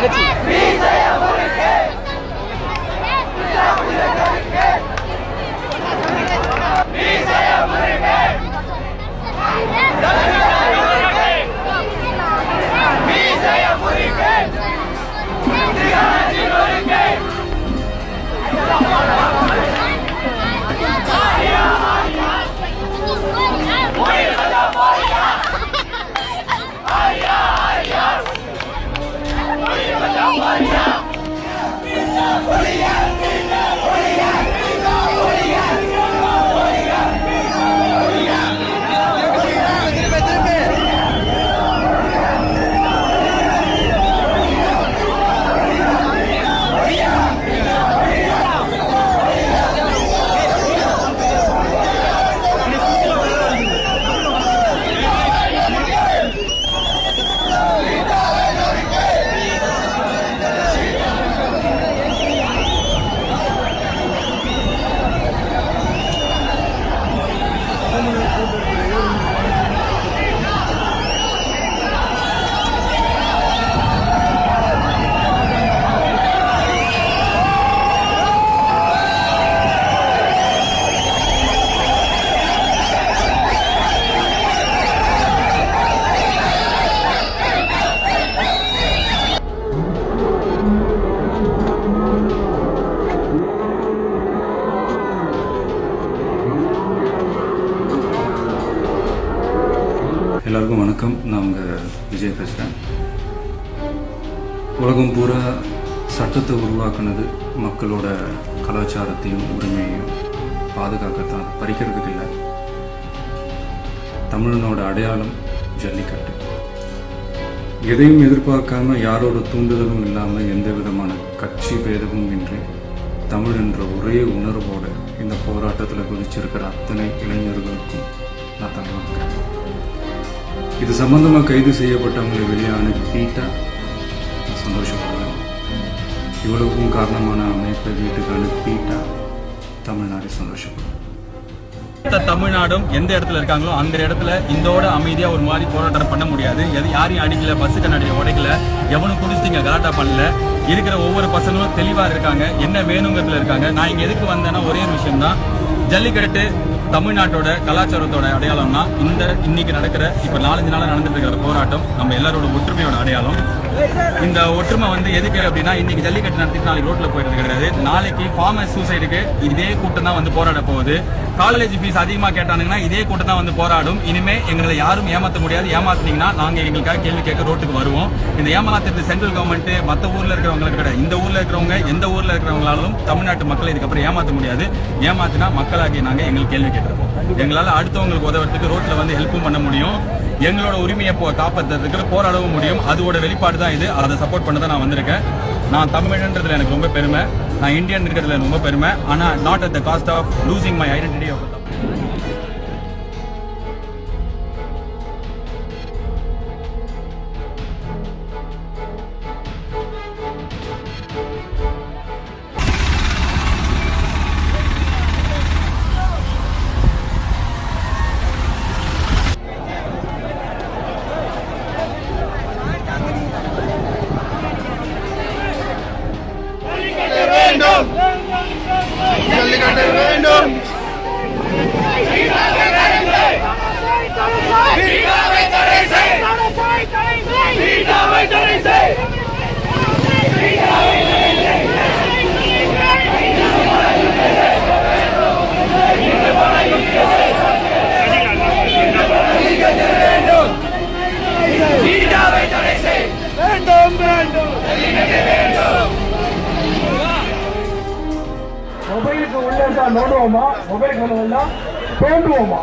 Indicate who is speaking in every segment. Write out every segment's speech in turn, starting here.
Speaker 1: தங்கச்சி
Speaker 2: எல்லாருக்கும் வணக்கம். நான் உங்கள் விஜய் பேசுகிறேன். உலகம் பூரா சட்டத்தை உருவாக்குனது மக்களோட கலாச்சாரத்தையும் உரிமையையும் பாதுகாக்கத்தான், பறிக்கிறதுக்கு இல்லை. தமிழனோட அடையாளம் ஜல்லிக்கட்டு. எதையும் எதிர்பார்க்காம, யாரோட தூண்டுதலும் இல்லாமல், எந்த விதமான கட்சி பேதமும் இன்றி தமிழ் என்ற ஒரே உணர்வோடு இந்த போராட்டத்தில் குதிச்சிருக்கிற அத்தனை இளைஞர்களுக்கும் நான் தலைவணக்கிறேன். இது சம்பந்தமாக கைது செய்யப்பட்டவங்களை வெளியே அனுப்பிட்டா சந்தோஷப்படுவேன். இவ்வளவுக்கும் காரணமான அமைப்பை வீட்டுக்கு அனுப்பிட்டா தமிழ்நாடு சந்தோஷப்படுவேன்.
Speaker 3: தமிழ்நாடும் எந்த இடத்துல இருக்காங்களோ அந்த இடத்துல இந்தோட அமைதியா ஒரு மாதிரி போராட்டம் பண்ண முடியாது. யாரையும் அடிக்கல, பஸ்ஸு கண்ணாடியை உடைக்கல, எவனும் குடிச்சிங்க கலாட்டா பண்ணல. இருக்கிற ஒவ்வொரு பசங்களும் தெளிவா இருக்காங்க, என்ன வேணுங்கிறதுல இருக்காங்க. நான் இங்க எதுக்கு வந்தேன்னா ஒரே ஒரு விஷயம் தான், ஜல்லிக்கட்டு தமிழ்நாட்டோட கலாச்சாரத்தோட அடையாளம்னா இன்னைக்கு நடக்கிற, இப்ப 4-5 நாளா நடந்துட்டு இருக்கிற போராட்டம் நம்ம எல்லாரோட ஒற்றுமையோட அடையாளம். இந்த ஒற்றுமை எதுக்கு அப்படின்னா, இன்னைக்கு ஜல்லிக்கட்டு நடத்திட்டு நாளைக்கு ரோட்ல போயிட்டு கிடையாது. நாளைக்கு ஃபார்மர்ஸ் சூசைடுக்கு இதே கூட்டம் தான் போராட போகுது. காலேஜ் ஃபீஸ் அதிகமா கேட்டானுங்கன்னா இதே கூட்டம் தான் போராடும். இனிமே எங்களை யாரும் ஏமாற்ற முடியாது. ஏமாத்தினீங்கன்னா நாங்க எங்களுக்காக கேள்வி கேட்க ரோட்டுக்கு வருவோம். இந்த ஏமாத்துறது சென்ட்ரல் கவர்மெண்ட் மற்ற ஊர்ல இருக்கிறவங்களுக்கு கிடையாது. இந்த ஊர்ல இருக்கிறவங்க, எந்த ஊர்ல இருக்கிறவங்களாலும் தமிழ்நாட்டு மக்களை இதுக்கப்புறம் ஏமாற்ற முடியாது. ஏமாத்தினா மக்களாகிய நாங்க எங்களுக்கு கேள்வி கேட்டிருப்போம். எங்களால அடுத்தவங்களுக்கு உதவுறதுக்கு ரோட்ல ஹெல்ப்பும் பண்ண முடியும். எங்களோட உரிமையை காப்பாற்றுறதுக்கு போராடவும் முடியும். அதோட வெளிப்பாடு தான் இது. அதை சப்போர்ட் பண்ண தான் நான் வந்திருக்கேன். நான் தமிழன்றதுல எனக்கு ரொம்ப பெருமை, நான் இந்தியன் இருக்கிறதுல எனக்கு ரொம்ப பெருமை. ஆனா not at the cost of losing my identity of
Speaker 4: மொபைலுக்கு உள்ள நோடுவோமா, மொபைல் கொண்டு தோன்றுவோமா,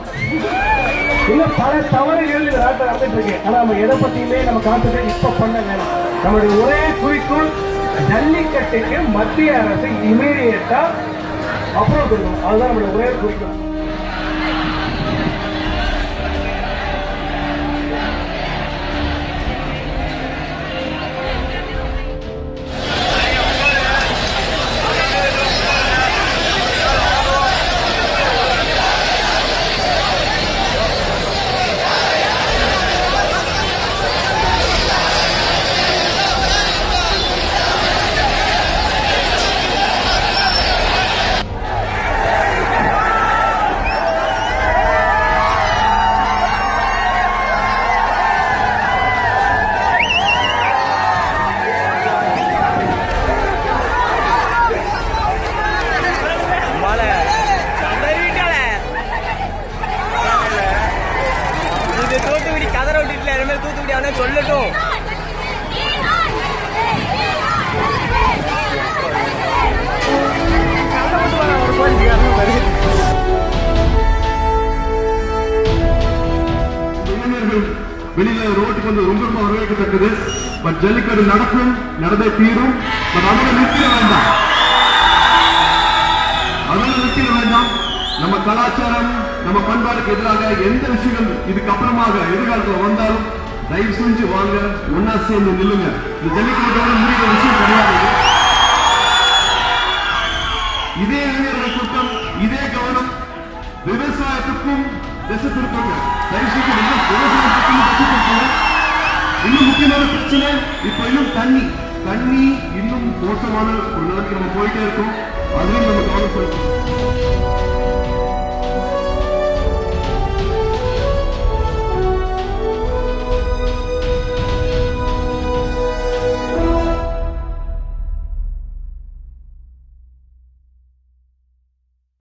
Speaker 4: இன்னும் பல தவறுகள் இந்த நாட்டில் நடந்துட்டு இருக்கு. ஆனா நம்ம எதை பத்தியுமே நம்ம கான்சென்ட்ரேட் இப்ப பண்ண வேணாம். நம்மளுடைய ஒரே குறிக்கோள் ஜல்லிக்கட்டுக்கு மத்திய அரசு இமீடியட்டா அப்ரூவ் கொடுக்கணும். அதுதான் நம்மளுடைய ஒரே குறிக்கோள்.
Speaker 1: இனிமேல் தூத்துக்குடி அண்ணன் சொல்லட்டும்.
Speaker 5: வெளியில ரோட்டுக்கு வந்து ரொம்ப வரவேற்கத்தக்கது. பட் ஜல்லிக்கட்டு நடக்கும், நடந்தே தீரும். பட் அதோட நிறுத்திட வேண்டாம், அதோட நிறுத்திட வேண்டாம். நம்ம கலாச்சாரம், நம்ம பண்பாடுக்கு எதிராக எந்த விஷயங்கள் இதுக்கப்புறமாக எதிர்காலத்தில் வந்தாலும் தயவு செஞ்சு வாங்க, ஒன்னா சேர்ந்து நில்லுங்க. இந்த ஜல்லிக்கட்டோட முடிகிற விஷயம் கிடையாது. இதே இளைஞர்கள் கூட்டம், இதே கவனம் விவசாயத்துக்கும் தேசத்திற்கும். தயவு செஞ்சு விவசாயத்துக்கும் தேசத்திற்கும். இன்னும் முக்கியமான பிரச்சனை இப்ப இன்னும் தண்ணி இன்னும் மோசமான ஒரு நிலைக்கு நம்ம போயிட்டே இருக்கோம். அதுலயும் நம்ம கவனம் செலுத்தணும்.